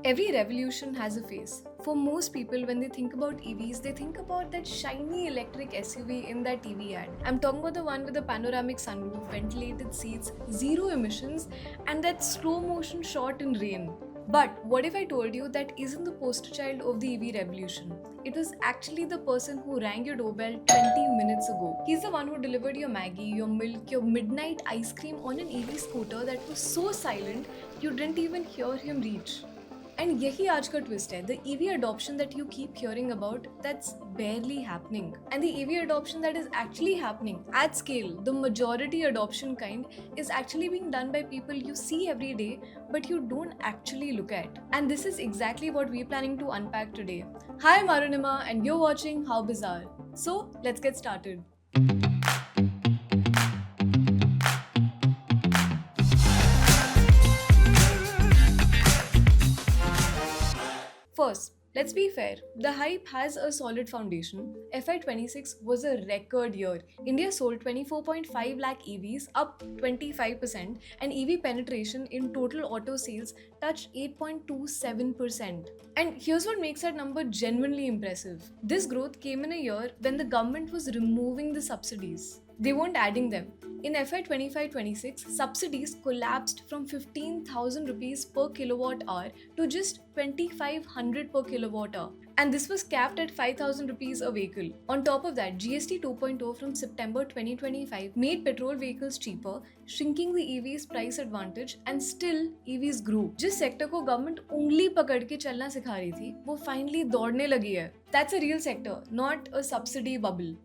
Every revolution has a face. For most people, when they think about EVs, they think about that shiny electric SUV in that TV ad. I'm talking about the one with the panoramic sunroof, ventilated seats, zero emissions, and that slow motion shot in rain. But what if I told you that isn't the poster child of the EV revolution? It was actually the person who rang your doorbell 20 minutes ago. He's the one who delivered your Maggie, your milk, your midnight ice cream on an EV scooter that was so silent you didn't even hear him reach. And यही आज का twist है, the EV adoption that you keep hearing about, that's barely happening. And the EV adoption that is actually happening at scale, the majority adoption kind, is actually being done by people you see every day, but you don't actually look at. And this is exactly what we're planning to unpack today. Hi, I'm Arunima, and you're watching How Bizarre. So, let's get started. First, let's be fair, the hype has a solid foundation. FY26 was a record year. India sold 24.5 lakh EVs, up 25%, and EV penetration in total auto sales touched 8.27%. And here's what makes that number genuinely impressive. This growth came in a year when the government was removing the subsidies. They weren't adding them. In FY 25-26, subsidies collapsed from 15,000 rupees per kilowatt hour to just 2,500 per kilowatt hour. And this was capped at 5,000 rupees a vehicle. On top of that, GST 2.0 from September 2025 made petrol vehicles cheaper, shrinking the EV's price advantage, and still EVs grew. जिस sector को government उंगली पकड़ के चलना सिखा रही थी, वो फाइनली दौड़ने लगी है. That's a real sector, not a subsidy bubble.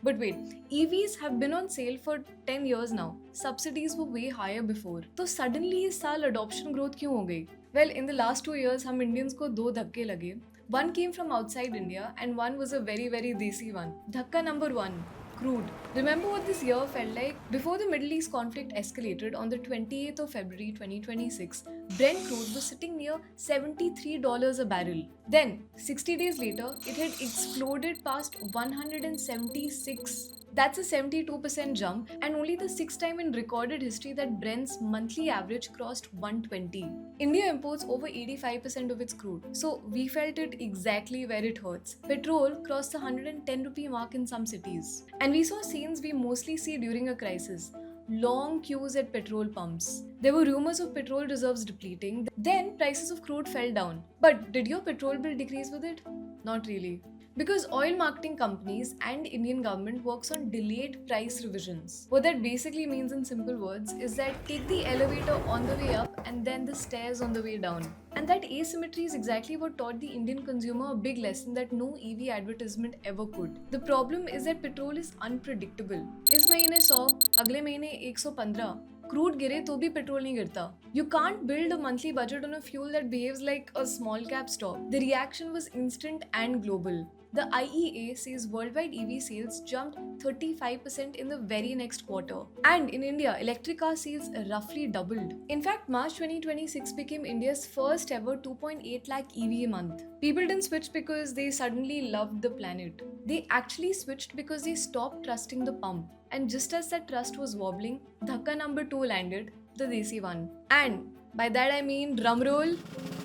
But wait, EVs have been on sale for 10 years now. Subsidies were way higher before. तो suddenly इस साल adoption growth क्यों हो गई? Well, in the last 2 years, हम Indians को दो धक्के लगे. One came from outside India and one was a very desi one. Dhakka number 1. Crude. Remember what this year felt like? Before the Middle East conflict escalated on the 28th of February 2026, Brent crude was sitting near $73 a barrel. Then, 60 days later, it had exploded past 176. That's a 72% jump and only the sixth time in recorded history that Brent's monthly average crossed 120. India imports over 85% of its crude, so we felt it exactly where it hurts. Petrol crossed the 110 rupee mark in some cities. And we saw scenes we mostly see during a crisis. Long queues at petrol pumps. There were rumors of petrol reserves depleting. Then prices of crude fell down. But did your petrol bill decrease with it? Not really. Because oil marketing companies and Indian government works on delayed price revisions. What that basically means in simple words is that take the elevator on the way up and then the stairs on the way down. And that asymmetry is exactly what taught the Indian consumer a big lesson that no EV advertisement ever could. The problem is that petrol is unpredictable. इस महीने 100, अगले महीने 115. Crude गिरे तो भी petrol नहीं गिरता. You can't build a monthly budget on a fuel that behaves like a small cap stock. The reaction was instant and global. The IEA says worldwide EV sales jumped 35% in the very next quarter. And in India, electric car sales roughly doubled. In fact, March 2026 became India's first ever 2.8 lakh EV a month. People didn't switch because they suddenly loved the planet. They actually switched because they stopped trusting the pump. And just as that trust was wobbling, dhakka number 2 landed, the desi one. And by that I mean drumroll,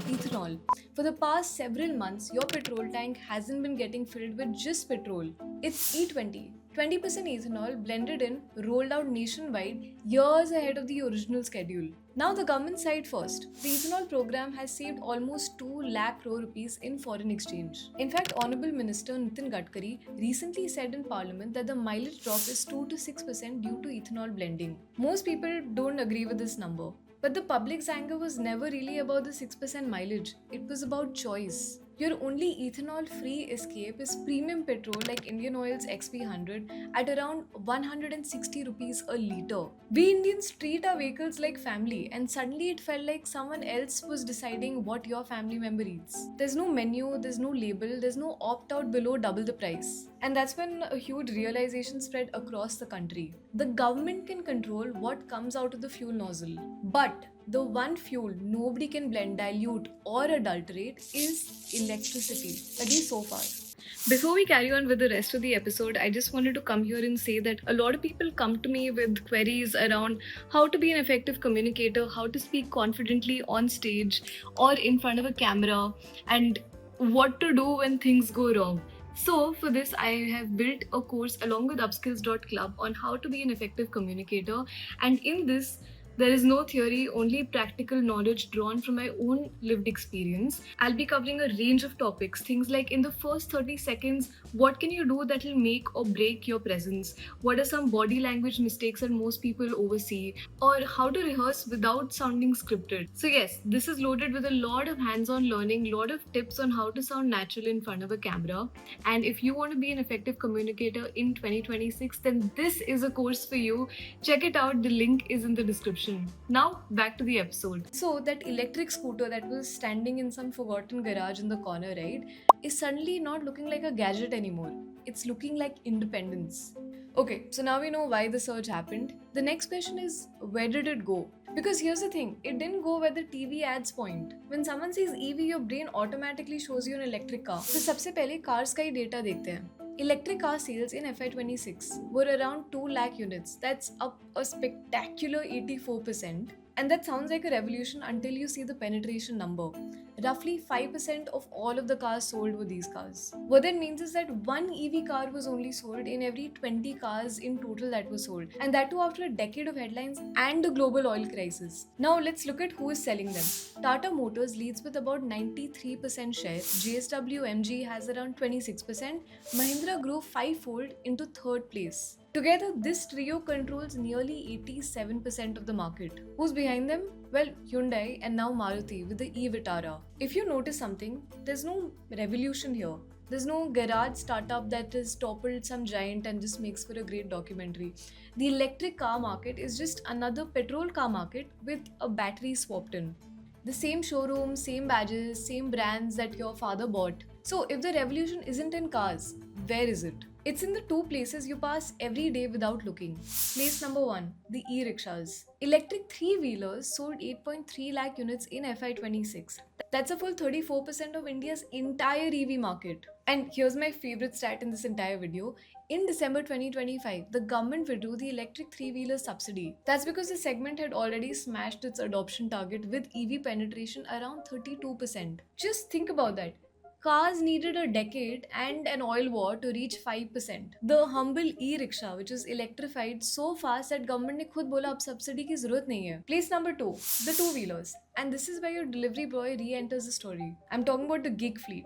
ethanol. For the past several months, your petrol tank hasn't been getting filled with just petrol. It's E20. 20% ethanol blended in, rolled out nationwide years ahead of the original schedule. Now the government side first. The ethanol program has saved almost 2 lakh crore rupees in foreign exchange. In fact, Honorable Minister Nitin Gadkari recently said in Parliament that the mileage drop is 2 to 6% due to ethanol blending. Most people don't agree with this number. But the public's anger was never really about the 6% mileage. It was about choice. Your only ethanol-free escape is premium petrol like Indian Oil's XP100 at around 160 rupees a litre. We Indians treat our vehicles like family and suddenly it felt like someone else was deciding what your family member eats. There's no menu, there's no label, there's no opt-out below double the price. And that's when a huge realization spread across the country. The government can control what comes out of the fuel nozzle. But the one fuel nobody can blend, dilute or adulterate is electricity, at least so far. Before we carry on with the rest of the episode, I just wanted to come here and say that a lot of people come to me with queries around how to be an effective communicator, how to speak confidently on stage or in front of a camera, and what to do when things go wrong. So, for this, I have built a course along with upskills.club on how to be an effective communicator, and in this, there is no theory, only practical knowledge drawn from my own lived experience. I'll be covering a range of topics, things like in the first 30 seconds, what can you do that will make or break your presence? What are some body language mistakes that most people oversee? Or how to rehearse without sounding scripted. So yes, this is loaded with a lot of hands-on learning, lot of tips on how to sound natural in front of a camera. And if you want to be an effective communicator in 2026, then this is a course for you. Check it out, the link is in the description. Now, back to the episode. So, that electric scooter that was standing in some forgotten garage in the corner, right, is suddenly not looking like a gadget anymore. It's looking like independence. Okay, so now we know why the surge happened. The next question is, where did it go? Because here's the thing, it didn't go where the TV ads point. When someone says EV, your brain automatically shows you an electric car. So सबसे पहले cars का ही data देखते हैं. Electric car sales in FY26 were around 2 lakh units. That's up a spectacular 84%. And that sounds like a revolution until you see the penetration number. Roughly 5% of all of the cars sold were these cars. What that means is that one EV car was only sold in every 20 cars in total that were sold. And that too after a decade of headlines and a global oil crisis. Now let's look at who is selling them. Tata Motors leads with about 93% share. JSW MG has around 26%. Mahindra grew 5-fold into third place. Together, this trio controls nearly 87% of the market. Who's behind them? Well, Hyundai and now Maruti with the e-Vitara. If you notice something, there's no revolution here. There's no garage startup that has toppled some giant and just makes for a great documentary. The electric car market is just another petrol car market with a battery swapped in. The same showroom, same badges, same brands that your father bought. So if the revolution isn't in cars, where is it? It's in the two places you pass every day without looking. Place number 1, the e-rickshaws. Electric three-wheelers sold 8.3 lakh units in FY26. That's a full 34% of India's entire EV market. And here's my favorite stat in this entire video. In December 2025, the government withdrew the electric three-wheeler subsidy. That's because the segment had already smashed its adoption target with EV penetration around 32%. Just think about that. Cars needed a decade and an oil war to reach 5%. The humble e-rickshaw, which is electrified so fast that government ने खुद बोला अब subsidy की जरूरत नहीं है. Place number 2, the two-wheelers. And this is where your delivery boy re-enters the story. I'm talking about the gig fleet.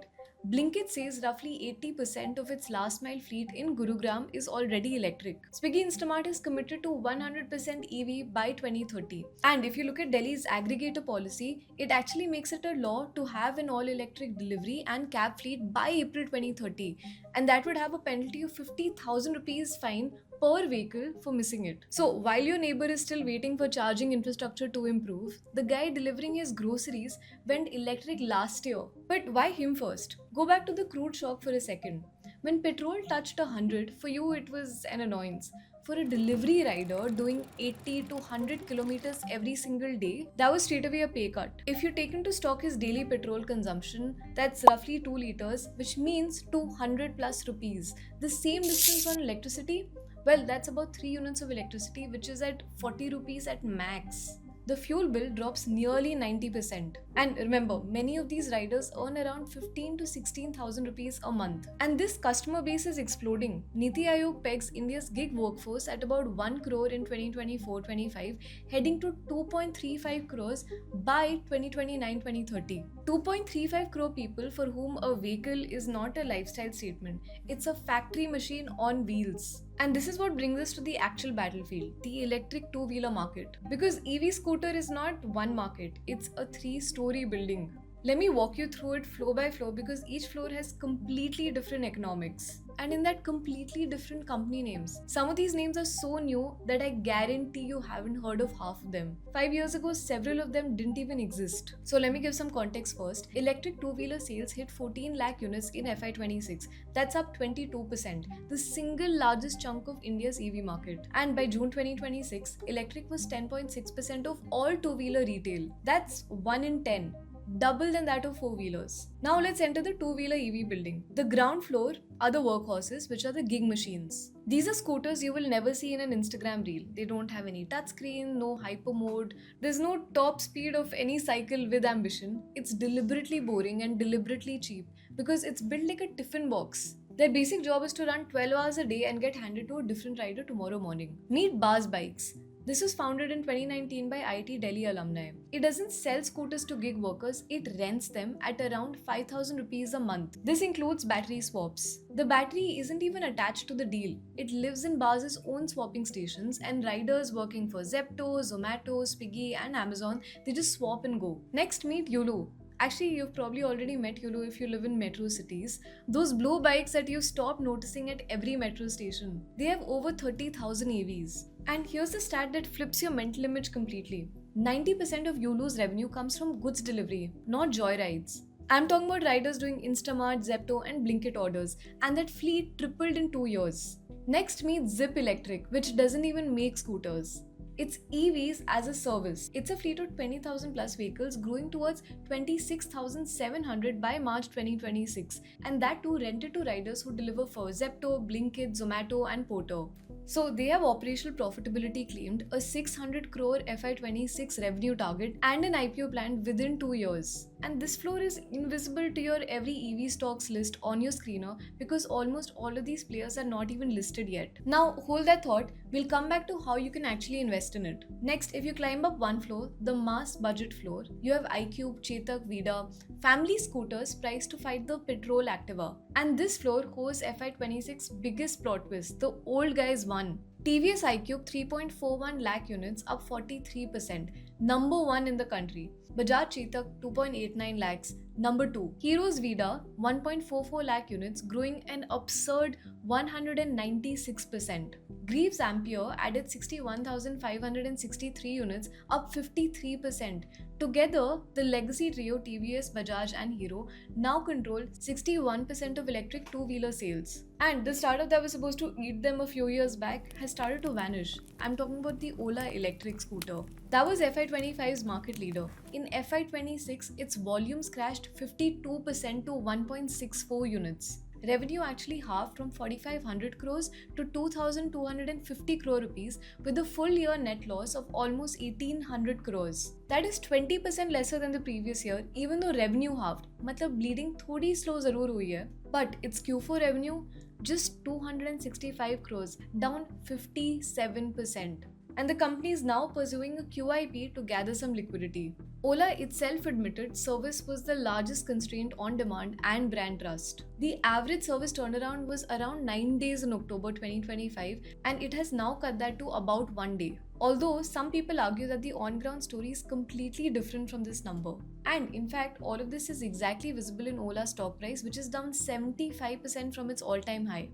Blinkit says roughly 80% of its last mile fleet in Gurugram is already electric. Swiggy Instamart is committed to 100% EV by 2030. And if you look at Delhi's aggregator policy, it actually makes it a law to have an all-electric delivery and cab fleet by April 2030. And that would have a penalty of 50,000 rupees fine per vehicle for missing it. So while your neighbor is still waiting for charging infrastructure to improve, the guy delivering his groceries went electric last year. But why him first? Go back to the crude shock for a second. When petrol touched 100, for you it was an annoyance. For a delivery rider doing 80 to 100 kilometers every single day, that was straight away a pay cut. If you take into stock his daily petrol consumption, that's roughly 2 liters, which means 200 plus rupees. The same distance on electricity, well, that's about 3 units of electricity, which is at 40 rupees at max. The fuel bill drops nearly 90%. And remember, many of these riders earn around 15 to 16,000 rupees a month. And this customer base is exploding. Niti Aayog pegs India's gig workforce at about 1 crore in 2024-25, heading to 2.35 crores by 2029-2030. 2.35 crore people for whom a vehicle is not a lifestyle statement. It's a factory machine on wheels. And this is what brings us to the actual battlefield, the electric two-wheeler market. Because EV scooter is not one market, it's a 3-story building. Let me walk you through it floor by floor because each floor has completely different economics. And in that completely different company names. Some of these names are so new that I guarantee you haven't heard of half of them. 5 years ago, several of them didn't even exist. So let me give some context first. Electric two-wheeler sales hit 14 lakh units in FY26. That's up 22%, the single largest chunk of India's EV market. And by June 2026, electric was 10.6% of all two-wheeler retail. That's 1 in 10. double than that of four-wheelers. Now let's enter the two-wheeler EV building. The ground floor are the workhorses, which are the gig machines. These are scooters you will never see in an Instagram reel. They don't have any touchscreen, no hyper mode. There's no top speed of any cycle with ambition. It's deliberately boring and deliberately cheap because it's built like a tiffin box. Their basic job is to run 12 hours a day and get handed to a different rider tomorrow morning. Meet Bars Bikes. This was founded in 2019 by IIT Delhi alumni. It doesn't sell scooters to gig workers, it rents them at around 5,000 rupees a month. This includes battery swaps. The battery isn't even attached to the deal. It lives in Bars' own swapping stations, and riders working for Zepto, Zomato, Swiggy and Amazon, they just swap and go. Next, meet Yulu. Actually, you've probably already met Yulu if you live in metro cities. Those blue bikes that you stop noticing at every metro station. They have over 30,000 EVs. And here's the stat that flips your mental image completely. 90% of Yulu's revenue comes from goods delivery, not joyrides. I'm talking about riders doing Instamart, Zepto and Blinkit orders, and that fleet tripled in 2 years. Next meet Zip Electric, which doesn't even make scooters. It's EVs as a service. It's a fleet of 20,000 plus vehicles growing towards 26,700 by March 2026, and that too rented to riders who deliver for Zepto, Blinkit, Zomato and Porter. So they have operational profitability claimed, a 600 crore FY26 revenue target and an IPO planned within 2 years. And this floor is invisible to your every EV stocks list on your screener because almost all of these players are not even listed yet. Now hold that thought, we'll come back to how you can actually invest in it. Next, if you climb up one floor, the mass budget floor, you have iQube, Chetak, Vida, family scooters priced to fight the petrol Activa. And this floor hosts FY26 biggest plot twist, the old guys won. TVS iQube 3.41 lakh units up 43%, number 1 in the country. Bajaj Chetak 2.89 lakhs, number 2. Hero's Vida 1.44 lakh units, growing an absurd 196%. Greaves Ampere added 61,563 units, up 53%. Together, the legacy trio TVS, Bajaj and Hero now control 61% of electric two-wheeler sales. And the startup that was supposed to eat them a few years back has started to vanish. I'm talking about the Ola electric scooter. That was FY25's market leader. In FY26, its volumes crashed 52% to 1.64 units. Revenue actually halved from 4,500 crores to 2,250 crore rupees with a full year net loss of almost 1,800 crores. That is 20% lesser than the previous year, even though revenue halved. मतलब bleeding थोड़ी slow जरूर हुई है. But its Q4 revenue just 265 crores, down 57%. And the company is now pursuing a QIP to gather some liquidity. Ola itself admitted service was the largest constraint on demand and brand trust. The average service turnaround was around 9 days in October 2025, and it has now cut that to about 1 day. Although some people argue that the on-ground story is completely different from this number. And in fact, all of this is exactly visible in Ola's stock price, which is down 75% from its all-time high.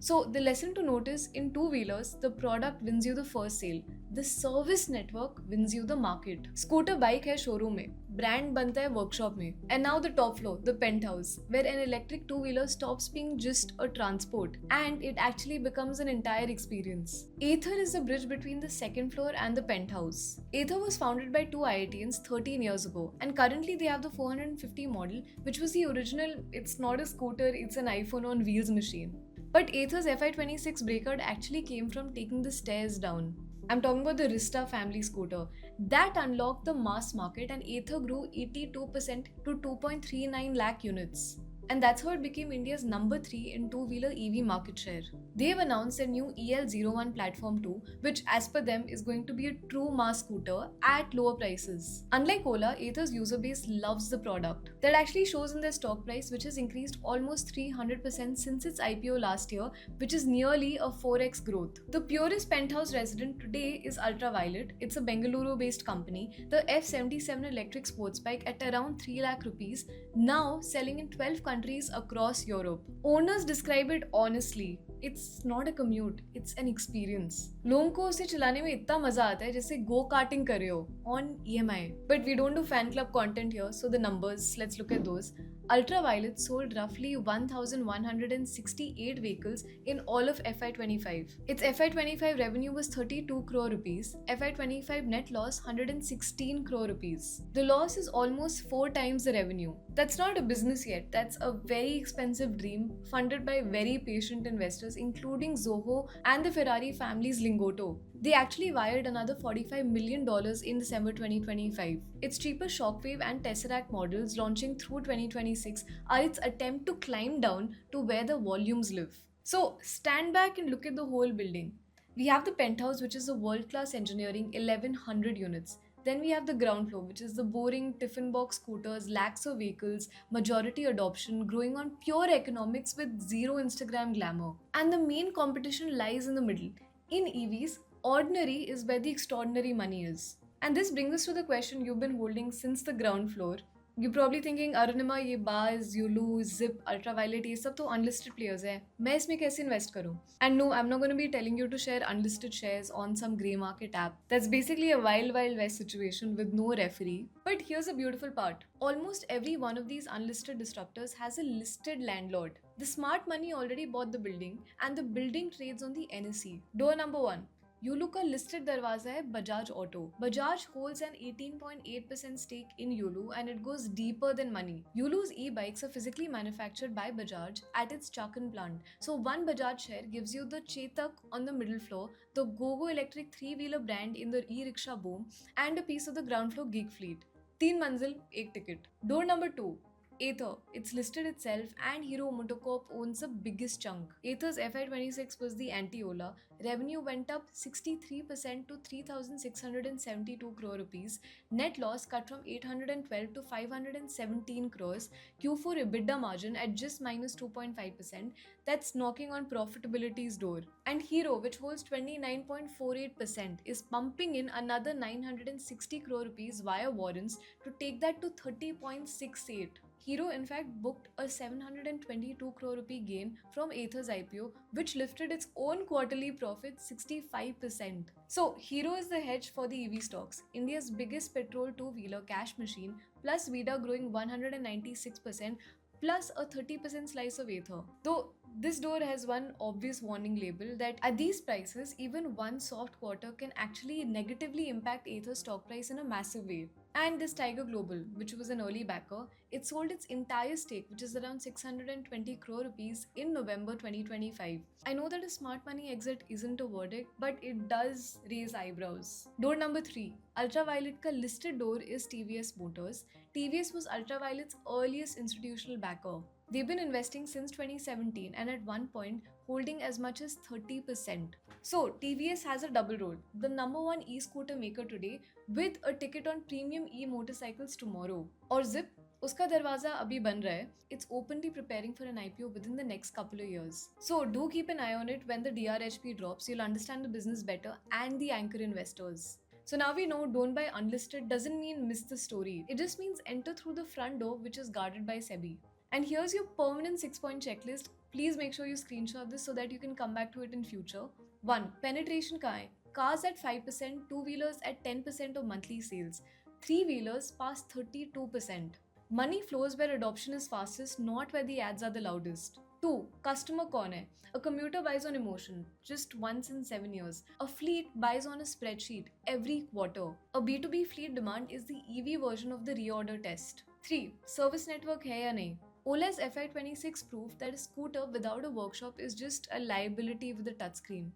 So the lesson to note is, in two-wheelers, the product wins you the first sale. The service network wins you the market. Scooter bike hai showroom mein, brand banta hai workshop mein. And now the top floor, the penthouse, where an electric two-wheeler stops being just a transport and it actually becomes an entire experience. Ather is the bridge between the second floor and the penthouse. Ather was founded by two IITians 13 years ago, and currently they have the 450 model, which was the original, it's not a scooter, it's an iPhone on wheels machine. But Ather's FY26 breakout actually came from taking the stairs down. I'm talking about the Rista family scooter. That unlocked the mass market, and Ather grew 82% to 2.39 lakh units. And that's how it became India's number 3 in two-wheeler EV market share. They've announced a new EL01 platform too, which as per them is going to be a true mass scooter at lower prices. Unlike Ola, Ather's user base loves the product. That actually shows in their stock price, which has increased almost 300% since its IPO last year, which is nearly a 4x growth. The purest penthouse resident today is Ultraviolet. It's a Bengaluru-based company. The F77 electric sports bike at around 3 lakh rupees, now selling in 12 countries across Europe. Owners describe it honestly. It's not a commute, it's an experience. लोगों को उसे चलाने में इतना मजा आता है जैसे go karting कर रहे हो on EMI. But we don't do fan club content here, so the numbers, let's look at those. Ultraviolet sold roughly 1,168 vehicles in all of FY25. Its FY25 revenue was 32 crore rupees. FY25 net loss 116 crore rupees. The loss is almost 4 times the revenue. That's not a business yet. That's a very expensive dream funded by very patient investors, including Zoho and the Ferrari family's Lingotto. They actually wired another $45 million in December 2025. Its cheaper Shockwave and Tesseract models launching through 2026 are its attempt to climb down to where the volumes live. So stand back and look at the whole building. We have the penthouse, which is a world-class engineering 1100 units. Then we have the ground floor, which is the boring tiffin box scooters, lakhs of vehicles, majority adoption, growing on pure economics with zero Instagram glamour. And the main competition lies in the middle. In EVs, ordinary is where the extraordinary money is. And this brings us to the question you've been holding since the ground floor. You're probably thinking, Arunima, ये Baz, Yulu, Zip, Ultraviolet, ये सब तो unlisted players हैं. मैं इसमें कैसे invest करूँ? And no, I'm not going to be telling you to share unlisted shares on some grey market app. That's basically a wild west situation with no referee. But here's a beautiful part. Almost every one of these unlisted disruptors has a listed landlord. The smart money already bought the building, and the building trades on the NSE. Door number 1. Yulu का listed दरवाजा है Bajaj Auto. Bajaj holds an 18.8% stake in Yulu and it goes deeper than money. Yulu's e-bikes are physically manufactured by Bajaj at its Chakan plant. So one Bajaj share gives you the Chetak on the middle floor, the Gogo electric 3-wheeler brand in the e-rickshaw boom, and a piece of the ground floor gig fleet. 3 manzil, 1 ticket. Door number 2. Ather. It's listed itself and Hero MotoCorp owns the biggest chunk. Ather's FY26 was the anti-Ola. Revenue went up 63% to 3,672 crore rupees. Net loss cut from 812 to 517 crores. Q4 EBITDA margin at just minus 2.5%. That's knocking on profitability's door. And Hero, which holds 29.48%, is pumping in another 960 crore rupees via warrants to take that to 30.68. Hero in fact booked a 722 crore rupee gain from Ather's IPO, which lifted its own quarterly profit 65%. So Hero is the hedge for the EV stocks, India's biggest petrol two-wheeler cash machine, plus Vida growing 196%, plus a 30% slice of Ather. Though this door has one obvious warning label that at these prices, even one soft quarter can actually negatively impact Ather's stock price in a massive way. And this Tiger Global, which was an early backer, it sold its entire stake, which is around 620 crore rupees in November 2025. I know that a smart money exit isn't a verdict, but it does raise eyebrows. Door number 3. Ultraviolet ka listed door is TVS Motors. TVS was Ultraviolet's earliest institutional backer. They've been investing since 2017 and at one point holding as much as 30%. So TVS has a double role, the number 1 e-scooter maker today with a ticket on premium e-motorcycles tomorrow. Or Zip, uska darwaza abhi ban raha hai. It's openly preparing for an IPO within the next couple of years. So do keep an eye on it. When the DRHP drops, you'll understand the business better and the anchor investors. So now we know don't buy unlisted doesn't mean miss the story. It just means enter through the front door, which is guarded by SEBI. And here's your permanent 6-point checklist. Please make sure you screenshot this so that you can come back to it in future. 1. Penetration ka hai? Cars at 5%, two-wheelers at 10% of monthly sales. Three-wheelers past 32%. Money flows where adoption is fastest, not where the ads are the loudest. 2. Customer kaun hai? A commuter buys on emotion, just once in 7 years. A fleet buys on a spreadsheet, every quarter. A B2B fleet demand is the EV version of the reorder test. 3. Service network hai ya nahi? Ola's FY26 proved that a scooter without a workshop is just a liability with a touchscreen.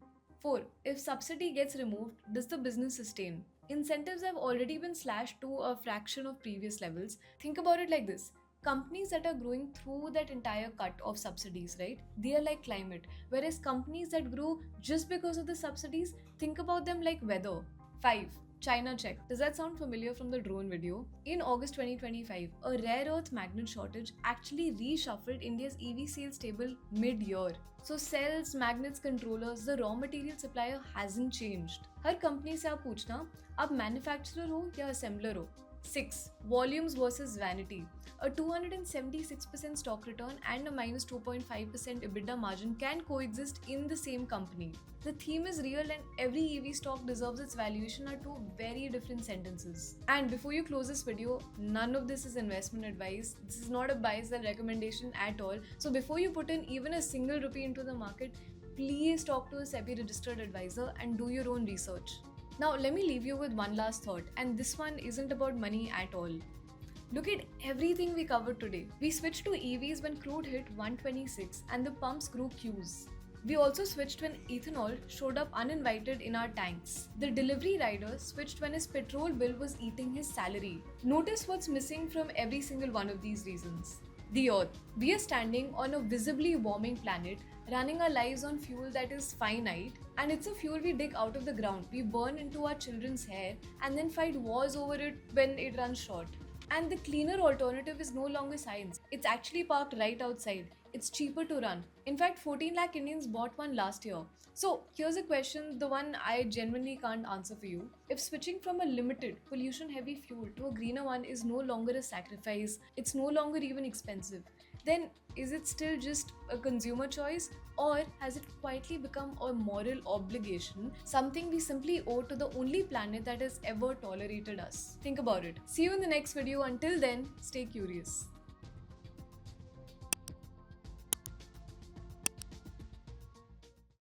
4. If subsidy gets removed, does the business sustain? Incentives have already been slashed to a fraction of previous levels. Think about it like this. Companies that are growing through that entire cut of subsidies, right? They are like climate. Whereas companies that grow just because of the subsidies, think about them like weather. 5. China check. Does that sound familiar from the drone video? In August 2025, a rare earth magnet shortage actually reshuffled India's EV sales table mid-year. So cells, magnets, controllers, the raw material supplier hasn't changed. Her company से आप पूछना, आप manufacturer हो या assembler हो, 6. Volumes versus vanity. A 276% stock return and a minus 2.5% EBITDA margin can coexist in the same company. The theme is real and every EV stock deserves its valuation are two very different sentences. And before you close this video, none of this is investment advice. This is not a buy sell recommendation at all. So before you put in even a single rupee into the market, please talk to a SEBI registered advisor and do your own research. Now, let me leave you with one last thought, and this one isn't about money at all. Look at everything we covered today. We switched to EVs when crude hit 126 and the pumps grew queues. We also switched when ethanol showed up uninvited in our tanks. The delivery rider switched when his petrol bill was eating his salary. Notice what's missing from every single one of these reasons. The Earth. We are standing on a visibly warming planet, running our lives on fuel that is finite, and it's a fuel we dig out of the ground. We burn into our children's hair and then fight wars over it when it runs short. And the cleaner alternative is no longer science. It's actually parked right outside. It's cheaper to run. In fact, 14 lakh Indians bought one last year. So here's a question, the one I genuinely can't answer for you. If switching from a limited, pollution-heavy fuel to a greener one is no longer a sacrifice, it's no longer even expensive, then is it still just a consumer choice, or has it quietly become a moral obligation, something we simply owe to the only planet that has ever tolerated us? Think about it. See you in the next video. Until then, stay curious.